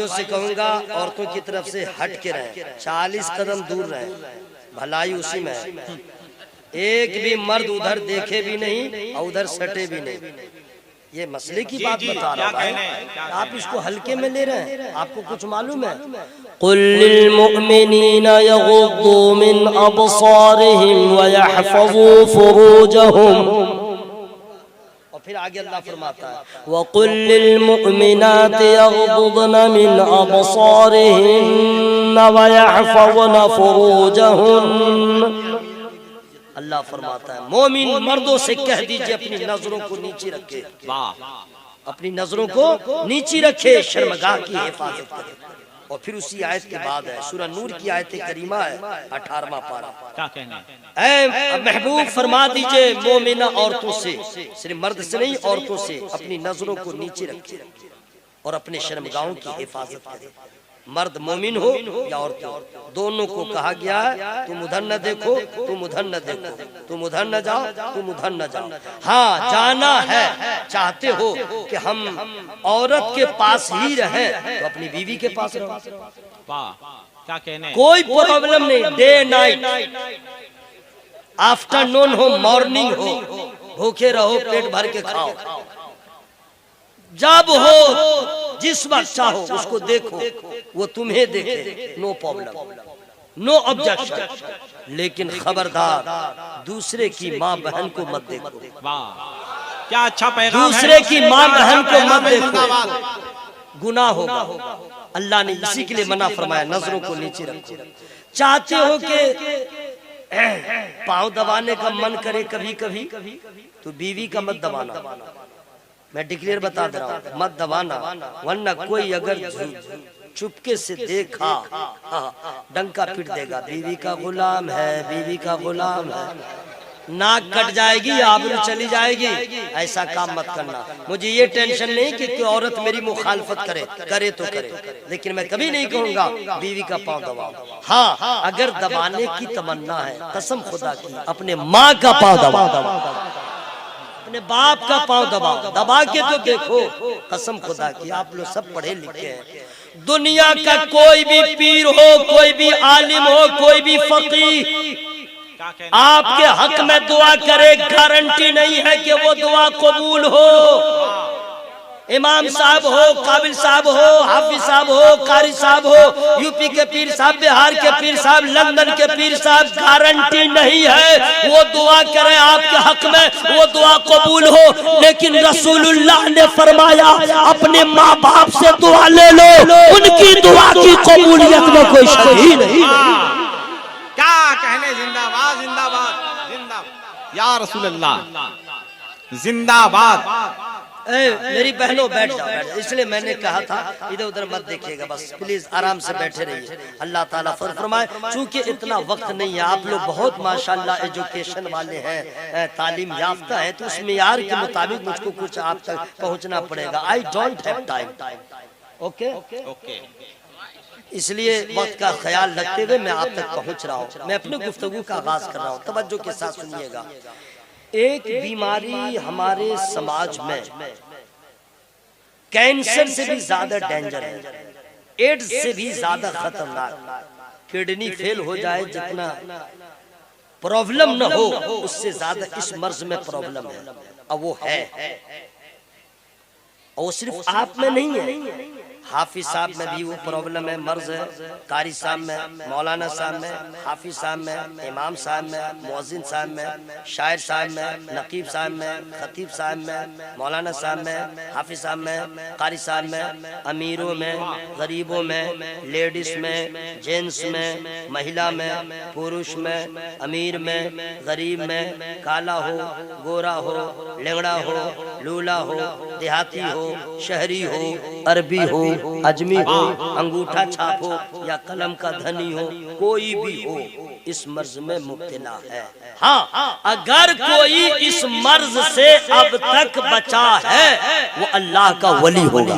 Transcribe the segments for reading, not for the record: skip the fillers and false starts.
भाइयों से कहूंगा औरतों की तरफ से हट के रहें, 40 कदम दूर रहें, भलाई उसी में है। एक भी मर्द उधर देखे भी नहीं और उधर सटे भी नहीं। ये मसले की बात बता रहा हूं, आप इसको हल्के में ले रहे हैं। आपको कुछ मालूम है? कुल लिल मुमिनीना यगुद्दू मिन अबसारिहिम व यहफज़ू फुरूजहुम। और फिर आगे अल्लाह फरमाता है व कुल लिल मुमिनाति यगुद्दन मिन अबसारिहिन व यहफज़न फुरूजहुन। अल्लाह फरमाता है मोमिन मर्दों से कह दीजिए अपनी नजरों को नीचे रखे, अपनी नजरों को नीचे रखे, शर्मगाह की हिफाजत करे। और फिर उसी आयत के बाद है सूरह नूर की आयत करीमा है 18वां पारा। क्या कहना है? महबूब फरमा दीजिए मोमिना औरतों से, सिर्फ मर्द से नहीं औरतों से अपनी नजरों को नीचे रखे और अपने शर्मगाहों की हिफाजत करे। मर्द मोमिन हो या औरत हो, दोनों को कहा गया है तुम उधर न देखो, तुम उधर न देखो, तुम उधर न जाओ, तुम उधर न जाओ। हाँ जाना है, चाहते हो कि हम औरत के पास ही रहें तो अपनी बीवी के पास रहो। क्या कहने, कोई प्रॉब्लम नहीं। डे नाइट, आफ्टरनून हो मॉर्निंग हो, भूखे रहो पेट भर के खाओ, जब हो जिस वक्त चाहो उसको देखो, वो तुम्हें देखे, नो प्रॉब्लम, नो ऑब्जेक्शन। लेकिन खबरदार दूसरे की माँ बहन को मत देखो। क्या अच्छा पैगाम है। दूसरे की माँ बहन को मत देखो, गुनाह होगा। अल्लाह ने इसी के लिए मना फरमाया नजरों को नीचे रखो। चाहते हो कि पाँव दबाने का मन करे कभी कभी तो बीवी का मत दबाना। मैं डिक्लेयर बता दे रहा हूँ, मत दबाना, वरना कोई अगर चुपके से देखा डंका पीट देगा। बीवी का गुलाम है, बीवी का गुलाम है, नाक कट जाएगी, आबरू चली जाएगी। ऐसा काम मत करना। मुझे ये टेंशन नहीं कि कोई औरत मेरी मुखालफत करे तो करे, लेकिन मैं कभी नहीं कहूँगा बीवी का पाँव दबाओ। हाँ अगर दबाने की तमन्ना है, कसम खुदा की अपने माँ का पाँव दबाओ, अपने बाप का पांव दबा के तो देखो। कसम खुदा की आप लोग सब पढ़े लिखे हैं। दुनिया का कोई भी पीर हो, कोई भी आलिम हो, कोई भी फकीह आपके हक में दुआ करे, गारंटी नहीं है कि वो दुआ कबूल हो। इमाम साहब हो, काबिल साहब हो, हाफिज साहब हो, कारी साहब हो, यूपी के पीर साहब, बिहार के पीर साहब, लंदन के पीर साहब, गारंटी नहीं है वो दुआ करे आपके हक में वो दुआ कबूल हो। लेकिन रसूलुल्लाह ने फरमाया अपने माँ बाप से दुआ ले लो, उनकी दुआ की कबूलियत में कोई शक ही नहीं। क्या कहने, जिंदाबाद जिंदाबाद जिंदाबाद या रसूलुल्लाह जिंदाबाद। मेरी बहनों बैठ जाओ, इसलिए मैंने कहा था इधर उधर मत देखिएगा, बस प्लीज आराम से बैठे रहिए। अल्लाह ताला फरमाए चूंकि इतना वक्त नहीं है, आप लोग बहुत माशाल्लाह एजुकेशन वाले हैं, तालीम याफ्ता है, तो उस मियार के मुताबिक मुझको कुछ आप तक पहुंचना पड़ेगा। I don't have time. Okay, इसलिए वक्त का ख्याल रखते हुए मैं आप तक पहुंच रहा हूँ। मैं अपनी गुफ्तगू का आगाज कर रहा हूँ, तवज्जो के साथ सुनिएगा। एक बीमारी हमारे समाज में कैंसर से भी ज्यादा डेंजर है, एड्स से भी ज्यादा खतरनाक। किडनी फेल हो जाए जितना प्रॉब्लम न हो, उससे ज्यादा इस मर्ज में प्रॉब्लम है। और वो है, और वो सिर्फ आप में नहीं है, हाफिज साहब में भी वो प्रॉब्लम है, मर्ज है। कारी साहब में, मौलाना साहब में, हाफिज साहब में, इमाम साहब में, मुअज्जिन साहब में, शायर साहब में, नकीब साहब में, खतीब साहब में, मौलाना साहब में, हाफिज साहब में, कारी साहब में, अमीरों में, गरीबों में, लेडीज में, जेंट्स में, महिला में, पुरुष में, अमीर में, गरीब में, काला हो, गोरा हो, लेंगड़ा हो, लूला हो, देहाती हो, शहरी हो, अरबी हो, अजमी हो, अंगूठा छाप हो या कलम का धनी हो, कोई भी हो इस मर्ज में मुब्तला है। हाँ अगर कोई इस मर्ज से अब तक बचा है वो अल्लाह का वली होगा।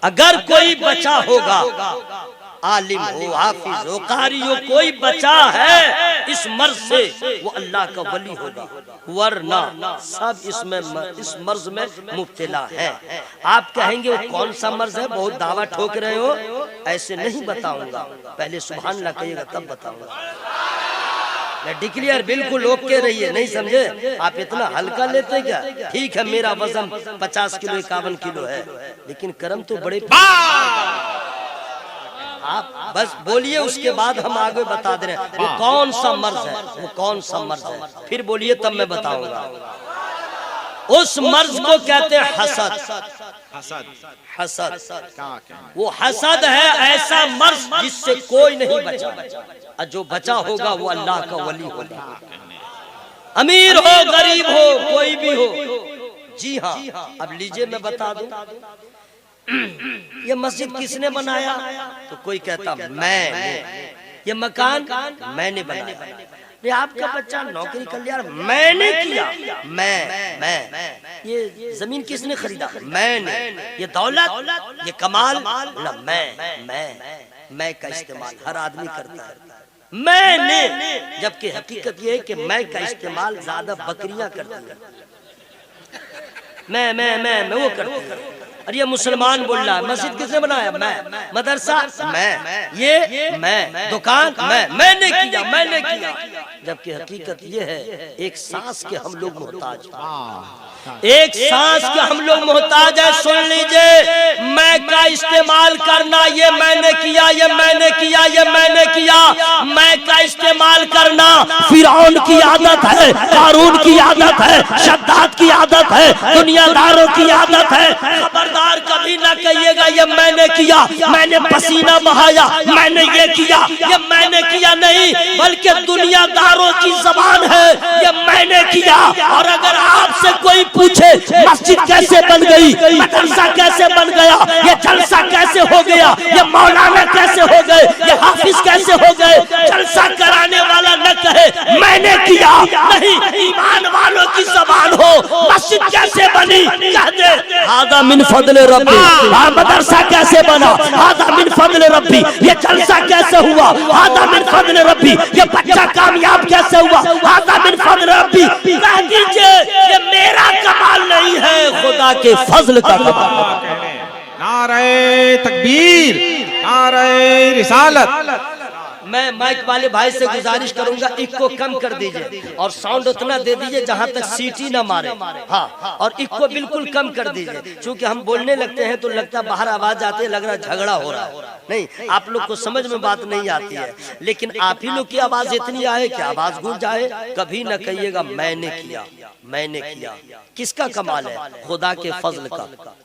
अगर कोई बचा होगा आलिम हो, हाफिज हो, कारी हो, कोई बचा है इस मर्ज से वो अल्लाह का वली होगा, वरना सब इस मर्ज में मुब्तला है। आप कहेंगे वो कौन सा मर्ज है, बहुत दावा ठोक रहे हो, ऐसे नहीं बताऊंगा, पहले सुभान अल्लाह कहिएगा तब बताऊंगा। डिक्लेयर बिल्कुल ओके रहिए, नहीं समझे? आप इतना हल्का लेते क्या? ठीक है मेरा वजन 50 किलो 51 किलो है, लेकिन कर्म तो बड़े। आप बस बोलिए, उसके बाद हम आगे बता दे रहे हैं वो कौन सा मर्ज है, वो कौन सा मर्ज है, फिर बोलिए तब मैं बताऊंगा। उस मर्ज को कहते हैं हसद। हसद वो हसद है, ऐसा मर्ज जिससे कोई नहीं बचा, और जो बचा होगा वो अल्लाह का वली होगा। अमीर हो गरीब हो कोई भी हो। जी हाँ, अब लीजिए मैं बता दूं, ये मस्जिद किसने बनाया? तो कोई कहता मैंने। ये मकान मैंने बनाया। ये आपका बच्चा नौकरी कर लिया, मैंने किया। मैं ये जमीन किसने खरीदा? मैंने। ये दौलत, ये कमाल, मैं का इस्तेमाल हर आदमी करता है, मैंने। जबकि हकीकत ये है कि मैं का इस्तेमाल ज्यादा बकरियां करती है, मैं वो करती है। और ये मुसलमान बोल रहा है मस्जिद किसने बनाया? मैं। मदरसा मैं, ये मैं, दुकान मैंने किया। जबकि हकीकत ये है एक सांस के हम लोग मोहताज, एक सांस के हम लोग मोहताज है। सुन लीजिए, मैं का इस्तेमाल करना, ये मैंने किया, ये मैंने किया, ये मैंने किया। मैं का इस्तेमाल करना फिरौन की आदत है, कारून की आदत है, शद्दाद की आदत है, दुनियादारों की आदत है। खबरदार कभी ना कहिएगा ये मैंने किया, मैंने पसीना बहाया, मैंने ये किया, ये मैंने किया नहीं, बल्कि दुनियादारों की जबान है ये मैंने किया। और अगर आपसे कोई पूछे मस्जिद कैसे बन गई, मदरसा कैसे बन गया, ये जलसा कैसे हो गया, ये मौलाना कैसे हो गए, ये हाफिज कैसे हो गए, जलसा कराने वाला न कहे मैंने किया, नहीं, ईमान वालों की जबान हो मस्जिद कैसे बनी कह दे हादा मिन फज़ल रब्बी। मदरसा कैसे बना? हादा मिन फज़ल रब्बी। ये जलसा कैसे हुआ? हादा मिन फज़ल रब्बी। ये बच्चा कामयाब कैसे हुआ? हादा मिन फज़ल रब्बी। कह दीजिए ये मेरा कमाल नहीं है, खुदा के फजल का कमाल। नारे तकबीर, नारे रिसालत। मैं माइक वाले भाई से गुजारिश करूंगा इको कम कर दीजिए और साउंड उतना दे दीजिए जहां तक सीटी ना मारे। हाँ, और इको बिल्कुल कम कर दीजिए, क्योंकि हम बोलने लगते हैं तो लगता बाहर आवाज आती है, लग रहा झगड़ा हो रहा है। नहीं, आप लोग को समझ में बात नहीं आती है, लेकिन आप ही लोग की आवाज इतनी आए कि आवाज गूंज जाए। कभी न कहिएगा मैंने किया, मैंने किया। किसका कमाल है? खुदा के फजल का,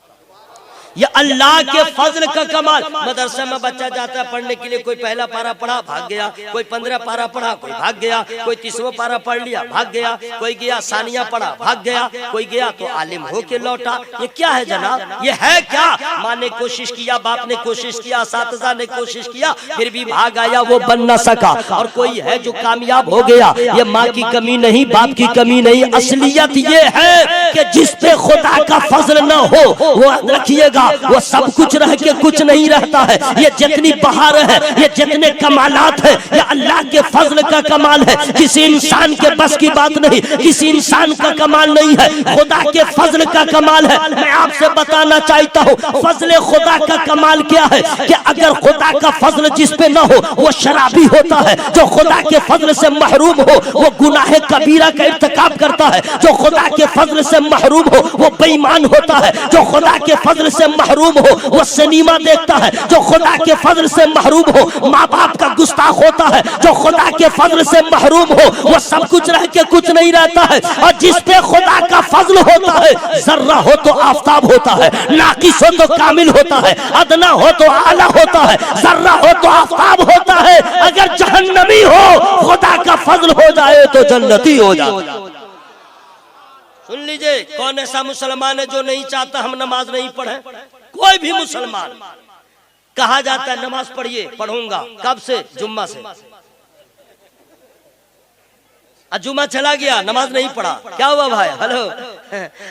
ये अल्लाह के फजल का कमाल। मदरसा में बच्चा जाता है पढ़ने के लिए, कोई पहला पारा पढ़ा भाग गया, कोई 15 पारा पढ़ा कोई भाग गया, कोई 30वां पारा पढ़ लिया भाग गया, कोई गया सानिया पढ़ा भाग गया, कोई गया तो आलिम हो के लौटा। ये क्या है जनाब? ये है क्या? माँ ने कोशिश किया, बाप ने कोशिश किया, असातिज़ा ने कोशिश किया, फिर भी भाग आया, वो बन न सका। और कोई है जो कामयाब हो गया, ये माँ की कमी नहीं, बाप की कमी नहीं। असलियत ये है कि जिस पे खुदा का फजल न हो वो रखिएगा, वो सब कुछ रह के कुछ नहीं रहता है। ये जितनी बहार है, ये जितने कमालात है, ये अल्लाह के फजल का कमाल है। किसी इंसान के बस की बात नहीं, किसी इंसान का कमाल नहीं है, खुदा के फजल का कमाल है। मैं आपसे बताना चाहता हूँ फजल खुदा का कमाल क्या है, कि अगर खुदा का फजल जिस पे न हो वो शराबी होता है, जो खुदा के फजल से महरूम हो वो गुनाह कबीरा का इर्तिकाब करता है, जो खुदा के फजल से महरूम हो वो बेईमान होता है, जो खुदा के फजल से महरूम हो वो सिनेमा देखता है, जो खुदा के फजल से महरूम हो माँ बाप का गुस्ताख होता है, जो खुदा के फजल से महरूम हो वो सब कुछ रह के कुछ नहीं रहता है। और जिस पे खुदा का फजल होता है, जर्रा हो तो आफताब होता है, नाकिस हो तो कामिल होता है, अदना हो तो आला होता है, जर्रा हो तो आफताब होता है। अगर जहन्नमी हो खुदा का फजल हो जाए तो जन्नती हो जाए। सुन लीजिए, कौन ऐसा मुसलमान है जो नहीं चाहता हम नमाज नहीं पढ़े? कोई भी मुसलमान। कहा जाता है नमाज पढ़िए, पढ़ूंगा। कब से? जुम्मा से। जुम्मा चला गया, नमाज नहीं पढ़ा, क्या हुआ भाई? हेलो,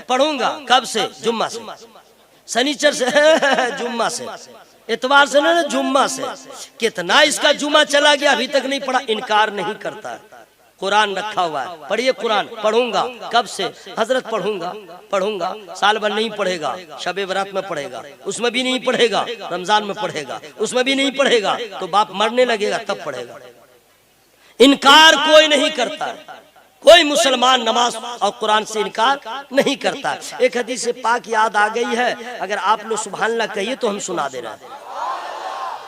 पढ़ूंगा। कब से? जुम्मा से। शनिचर से जुम्मा से, इतवार से ना, जुम्मा से। कितना इसका जुम्मा चला गया, अभी तक नहीं पढ़ा, इनकार नहीं करता है। कुरान रखा हुआ है, पढ़िए कुरान। पढ़ूंगा, कब से? हजरत पढ़ूंगा। साल भर नहीं पढ़ेगा, शबे बरात में पढ़ेगा, उसमें भी नहीं पढ़ेगा, रमजान में पढ़ेगा, उसमें भी नहीं पढ़ेगा, तो बाप मरने लगेगा तब पढ़ेगा। इनकार कोई नहीं करता, कोई मुसलमान नमाज और कुरान से इनकार नहीं करता। एक हदीस पाक याद आ गई है, अगर आप लोग सुभान अल्लाह कहिए तो हम सुना दे रहे हैं।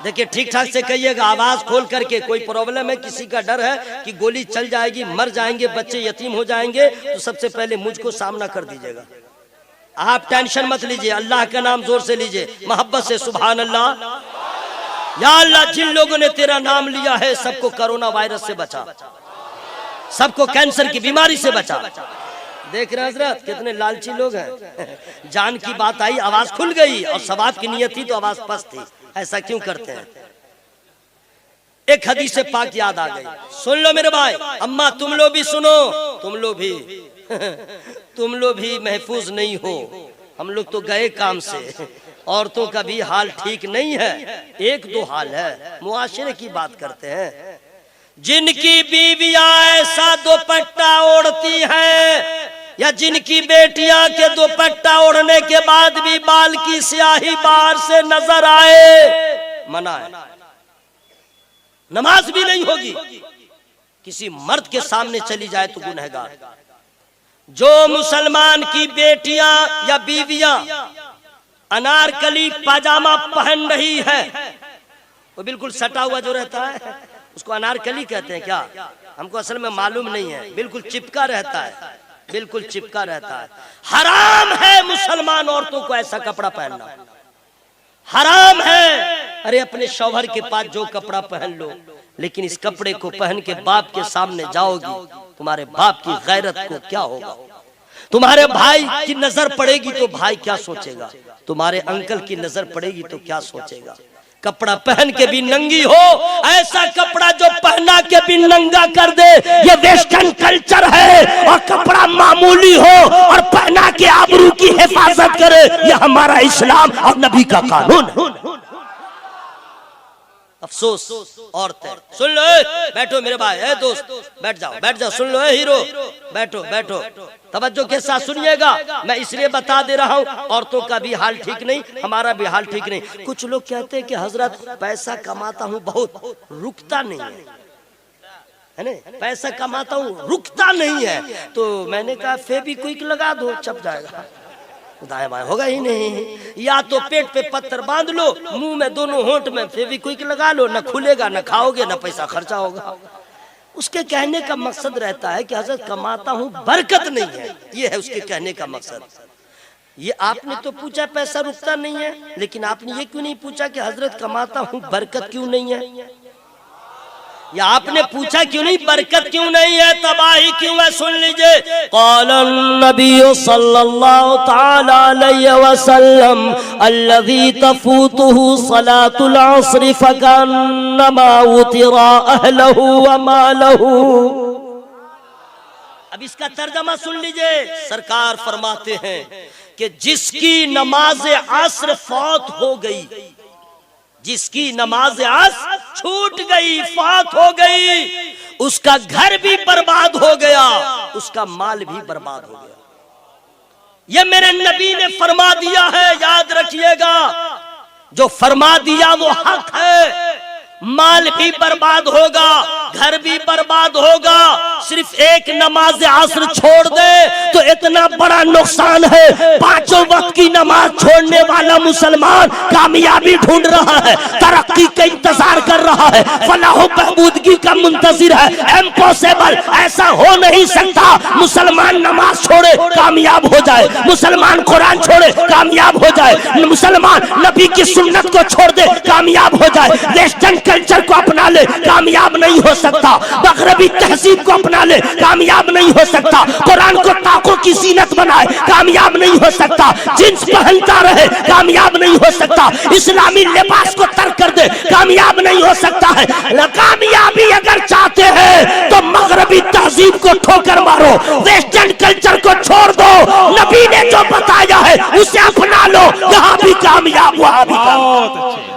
देखिए ठीक ठाक से कहिएगा, आवाज खोल करके। कोई प्रॉब्लम है, किसी का डर है कि गोली चल जाएगी, मर जाएंगे, बच्चे यतीम हो जाएंगे, तो सबसे पहले मुझको सामना कर दीजिएगा। आप टेंशन मत लीजिए, अल्लाह का नाम जोर से लीजिए, मोहब्बत से सुभान अल्लाह। या अल्लाह, जिन लोगों ने तेरा नाम लिया है सबको कोरोना वायरस से बचा, सबको कैंसर की बीमारी से बचा। देख रहे हजरत कितने लालची लोग हैं। जान की बात आई, आवाज खुल गई, और सवाब की नियत थी तो आवाज पस्त थी। ऐसा क्यों करते हैं? एक हदीस से पाक याद आ गई, सुन लो मेरे भाई। अम्मा तुम लोग भी सुनो, तुम लोग भी महफूज नहीं हो। हम लोग तो गए काम से, औरतों का भी हाल ठीक नहीं है। एक दो हाल है, मुआशरे की बात करते हैं। जिनकी बीवियां ऐसा दुपट्टा ओढ़ती हैं, या जिनकी बेटियां के दुपट्टा ओढ़ने के बाद भी बाल की स्याही बाहर से नजर आए, मना है, नमाज भी नहीं होगी। किसी मर्द के सामने चली जाए तो गुनहगार। जो मुसलमान की बेटियां या बीवियां अनारकली पाजामा पहन रही है, वो बिल्कुल सटा हुआ जो रहता है, उसको अनारकली कहते हैं क्या? हमको असल में मालूम नहीं है। बिल्कुल चिपका रहता है, बिल्कुल चिपका रहता है। हराम है मुसलमान औरतों को ऐसा कपड़ा पहनना, हराम है। अरे अपने शौहर के पास जो कपड़ा पहन लो, लेकिन इस कपड़े को पहन के बाप के सामने जाओगी, तुम्हारे बाप की गैरत को क्या होगा? तुम्हारे भाई की नजर पड़ेगी तो भाई क्या सोचेगा? तुम्हारे अंकल की नजर पड़ेगी तो क्या सोचेगा? कपड़ा पहन के भी नंगी हो, ऐसा कपड़ा जो पहना के भी नंगा कर दे, ये वेस्टर्न कल्चर है। और कपड़ा मामूली हो और पहना के आबरू की हिफाजत करे, ये हमारा इस्लाम और नबी का कानून। अफसोस औरतें। सुन लो, बैठो मेरे भाई, है दोस्त, बैठ जाओ, सुन लो हीरो, बैठो, तवज्जो के साथ सुनिएगा। मैं इसलिए बता दे रहा हूँ, औरतों का भी हाल ठीक नहीं, हमारा भी हाल ठीक नहीं। कुछ लोग कहते हैं कि हजरत पैसा कमाता हूँ बहुत, रुकता नहीं है ना, पैसा कमाता हूँ रुकता नहीं है। तो मैंने कहा फेविक्विक लगा दो, चप जाएगा, दाएं बाएं होगा ही नहीं। या तो पेट पे पत्थर बांध लो, मुंह में दोनों होंठ में फेविक्विक लगा लो, न खुलेगा, न खाओगे, न पैसा खर्चा होगा। उसके कहने का मकसद रहता है कि हजरत कमाता हूँ बरकत नहीं है, ये है उसके कहने का मकसद। ये आपने तो पूछा पैसा रुकता नहीं है, लेकिन आपने ये क्यों नहीं पूछा कि हजरत कमाता हूँ बरकत क्यों नहीं है? या आपने पूछा क्यों नहीं बरकत क्यों नहीं है, तबाही क्यों है? सुन लीजिए, क़ालन नबी सल्लल्लाहु तआला अलैहि वसल्लम अल्लज़ी तफूतुहु सलातुल अस्र फकन्नमा उतिरा अहलहु व मालहु। अब इसका तर्जमा सुन लीजिए। सरकार फरमाते हैं कि जिसकी नमाज अस्र फौत हो गई, जिसकी नमाज अस्र छूट गई, फौत हो गई, उसका घर भी बर्बाद हो गया, उसका माल भी बर्बाद हो गया। ये मेरे नबी ने फरमा दिया है, याद रखिएगा। जो फरमा दिया वो हक है। माल भी बर्बाद होगा, घर भी बर्बाद होगा। सिर्फ एक नमाज अस्र छोड़ दे तो इतना बड़ा नुकसान है। पांचों वक्त की नमाज छोड़ने वाला मुसलमान कामयाबी ढूंढ रहा है, तरक्की का इंतजार कर रहा है, फलाह बहबूदगी का मुंतजिर है। इम्पॉसिबल, ऐसा हो नहीं सकता। मुसलमान नमाज छोड़े कामयाब हो जाए, मुसलमान कुरान छोड़े कामयाब हो जाए, मुसलमान नबी की सुन्नत को छोड़ दे कामयाब हो जाए, वेस्टर्न कल्चर को अपना ले कामयाब नहीं हो सकता, मगरबी तहजीब को अपना ले कामयाब नहीं हो सकता, कुरान को ताकों की जीनत बनाए कामयाब नहीं हो सकता, जींस पहनता रहे कामयाब नहीं हो सकता, इस्लामी लिबास को तर्क कर दे कामयाब नहीं हो सकता है। कामयाबी अगर चाहते हैं तो मगरबी तहजीब को ठोकर मारो, वेस्टर्न कल्चर को छोड़ दो, नबी ने जो बताया है उसे अपना लो, यहाँ भी कामयाब वहाँ भी कामयाब। बहुत अच्छे।